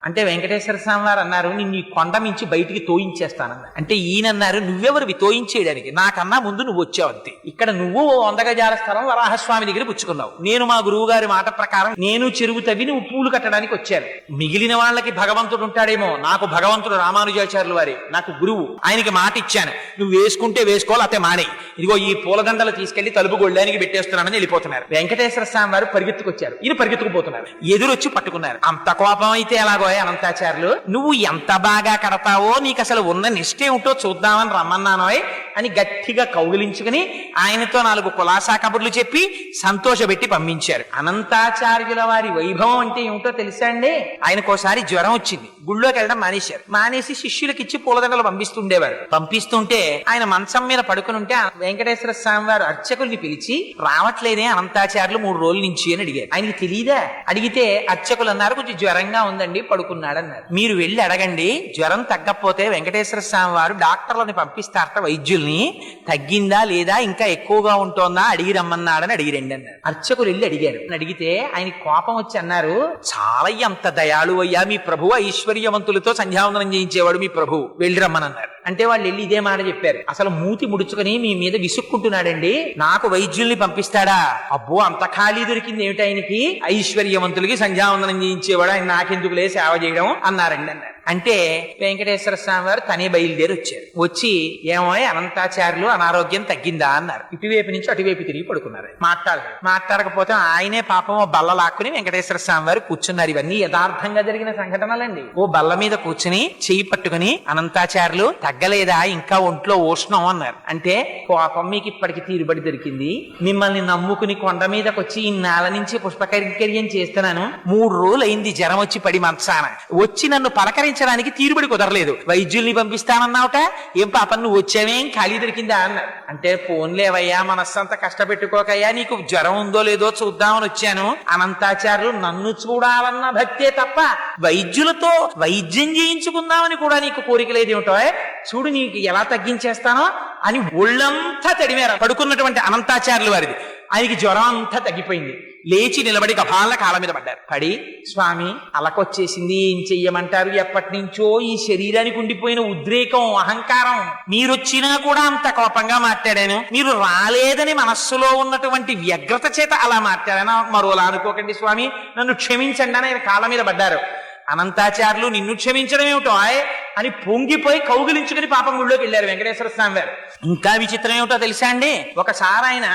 అంటే వెంకటేశ్వర స్వామి వారు అన్నారు, నిన్ను ఈ కొండ మించి బయటికి తోయించేస్తానన్నారు. అంటే ఈయనన్నారు, నువ్వెవరివి తోయించేయడానికి, నాకన్నా ముందు నువ్వు వచ్చావు అంతే. ఇక్కడ నువ్వు 100 గజాల స్థలం వరాహస్వామి దగ్గర పుచ్చుకున్నావు, నేను మా గురువు గారి మాట ప్రకారం నేను చెరువు తవ్వి నువ్వు పూలు కట్టడానికి వచ్చాను. మిగిలిన వాళ్ళకి భగవంతుడు ఉంటాడేమో, నాకు భగవంతుడు రామానుజాచార్యుల వారి నాకు గురువు, ఆయనకి మాట ఇచ్చాను, నువ్వు వేసుకుంటే వేసుకోవాలి అతే మానే, ఇదిగో ఈ పూలదండలు తీసుకెళ్లి తలుపు గొళ్ళానికి పెట్టేస్తున్నానని వెళ్ళిపోతున్నారు. వెంకటేశ్వర స్వామి వారు పరిగెత్తుకొచ్చారు, ఈయన పరిగెత్తుకుపోతున్నారు, ఎదురొచ్చి పట్టుకున్నారు. అంత కోపం అయితే ఎలాగో అనంతాచార్యులు, నువ్వు ఎంత బాగా కడతావో, నీకు అసలు ఉన్న నిష్ట ఏమిటో చూద్దామని రమ్మన్నానోయ్ అని గట్టిగా కౌగిలించుకుని ఆయనతో 4 కులాసా కబుర్లు చెప్పి సంతోషపెట్టి పంపించారు. అనంతాచార్యుల వారి వైభవం అంటే ఏమిటో తెలుసా అండి? ఆయనకోసారి జ్వరం వచ్చింది, గుళ్ళోకి వెళ్ళడం మానేశారు. మానేసి శిష్యులకి ఇచ్చి పూలదండలు పంపిస్తుండేవారు. పంపిస్తుంటే ఆయన మంచం మీద పడుకుని ఉంటే వెంకటేశ్వర స్వామి వారు అర్చకుల్ని పిలిచి, రావట్లేదే అనంతాచార్యులు 3 రోజుల నుంచి అని అడిగారు. ఆయనకి తెలియదా? అడిగితే అర్చకులు అన్నారు, కొంచెం జ్వరంగా ఉందండి, పడుకున్నాడన్నారు. మీరు వెళ్ళి అడగండి, జ్వరం తగ్గకపోతే వెంకటేశ్వర స్వామి వారు డాక్టర్లని పంపిస్తారట, వైద్యుల్ని, తగ్గిందా లేదా ఇంకా ఎక్కువగా ఉంటోందా అడిగి రమ్మన్నాడని అడిగిరండి అన్నారు. అర్చకులు వెళ్ళి అడిగారు. అడిగితే ఆయన కోపం వచ్చి అన్నారు, చాలా ఎంత దయాళు అయ్యా మీ ప్రభు, ఐశ్వర్యవంతులతో సంధ్యావందనం చేయించేవాడు మీ ప్రభు, వెళ్ళి రమ్మనన్నారు. అంటే వాళ్ళు వెళ్ళి ఇదే మాట చెప్పారు. అసలు మూతి ముడుచుకుని మీ మీద విసుక్కుంటున్నాడండి, నాకు వైద్యుల్ని పంపిస్తాడా? అబ్బో అంత ఖాళీ దొరికింది ఏమిటి ఆయనకి, ఐశ్వర్యవంతులకి సంధ్యావందనం చేయించేవాడు, ఆయన నాకెందుకులే సేవ చేయడం అన్నారండి అన్నారు. అంటే వెంకటేశ్వర స్వామి వారు తనే బయలుదేరి వచ్చారు. వచ్చి, ఏమో అనంతాచార్యులు అనారోగ్యం తగ్గిందా అన్నారు. ఇటువైపు నుంచి అటువైపు తిరిగి పడుకున్నారు. మాట్లాడకపోతే ఆయనే పాపం ఓ బల్ల లాక్కుని వెంకటేశ్వర స్వామి వారు కూర్చున్నారు. ఇవన్నీ యథార్థంగా జరిగిన సంఘటనలండి. ఓ బల్ల మీద కూర్చుని చెయ్యి పట్టుకుని, అనంతాచార్యులు తగ్గలేదా, ఇంకా ఒంట్లో ఉష్ణం అన్నారు. అంటే పాపం మీకు ఇప్పటికి తీరుబడి దొరికింది, మిమ్మల్ని నమ్ముకుని కొండ మీదకి వచ్చి ఈ నేల నుంచి పుష్పకైంకర్యం చేస్తున్నాను, 3 రోజులు అయింది జ్వరం వచ్చి పడి మంచాన, వచ్చి నన్ను పలకరించడానికి తీరుబడి కుదరలేదు, వైద్యుల్ని పంపిస్తానన్నావుట, ఏం పాపం నువ్వు వచ్చావేం ఖాళీ దొరికిందా అన్నారు. అంటే ఫోన్లేవయ్యా, మనస్సంతా కష్టపెట్టుకోకయ్యా, నీకు జ్వరం ఉందో లేదో చూద్దామని వచ్చాను. అనంతాచార్యులు నన్ను చూడాలన్న భక్తే తప్ప వైద్యులతో వైద్యం చేయించుకుందామని కూడా నీకు కోరిక లేదేమిటో, చూడు నీకు ఎలా తగ్గించేస్తానో అని ఒళ్ళంతా తడిమేర పడుకున్నటువంటి అనంతాచార్యుల వారిది. ఆయనకి జ్వరం అంతా తగ్గిపోయింది. లేచి నిలబడి గభాల కాళ్ళ మీద పడ్డారు. పడి, స్వామి అలకొచ్చేసింది, ఏం చెయ్యమంటారు, ఎప్పటి నుంచో ఈ శరీరానికి ఉండిపోయిన ఉద్రేకం, అహంకారం, మీరొచ్చినా కూడా అంత కోపంగా మాట్లాడాను, మీరు రాలేదని మనస్సులో ఉన్నటువంటి వ్యగ్రత చేత అలా మాట్లాడాను, మరోలా అనుకోకండి స్వామి, నన్ను క్షమించండి అని ఆయన కాళ్ళ మీద పడ్డారు. అనంతాచార్యులు, నిన్ను క్షమించడం ఏమిటో అని పొంగిపోయి కౌగిలించుకుని పాపం గుళ్ళోకి వెళ్ళారు వెంకటేశ్వర స్వామి వారు. ఇంకా విచిత్రం ఏమిటో తెలుసా అండి? ఒకసారి ఆయన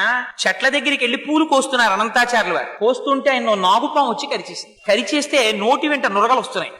చెట్ల దగ్గరికి వెళ్ళి పూలు కోస్తున్నారు అనంతాచార్యులు వారు. కోస్తుంటే ఆయన నాగుపాం వచ్చి కరిచేసింది. కరిచేస్తే నోటి వెంట నురగలు వస్తున్నాయి.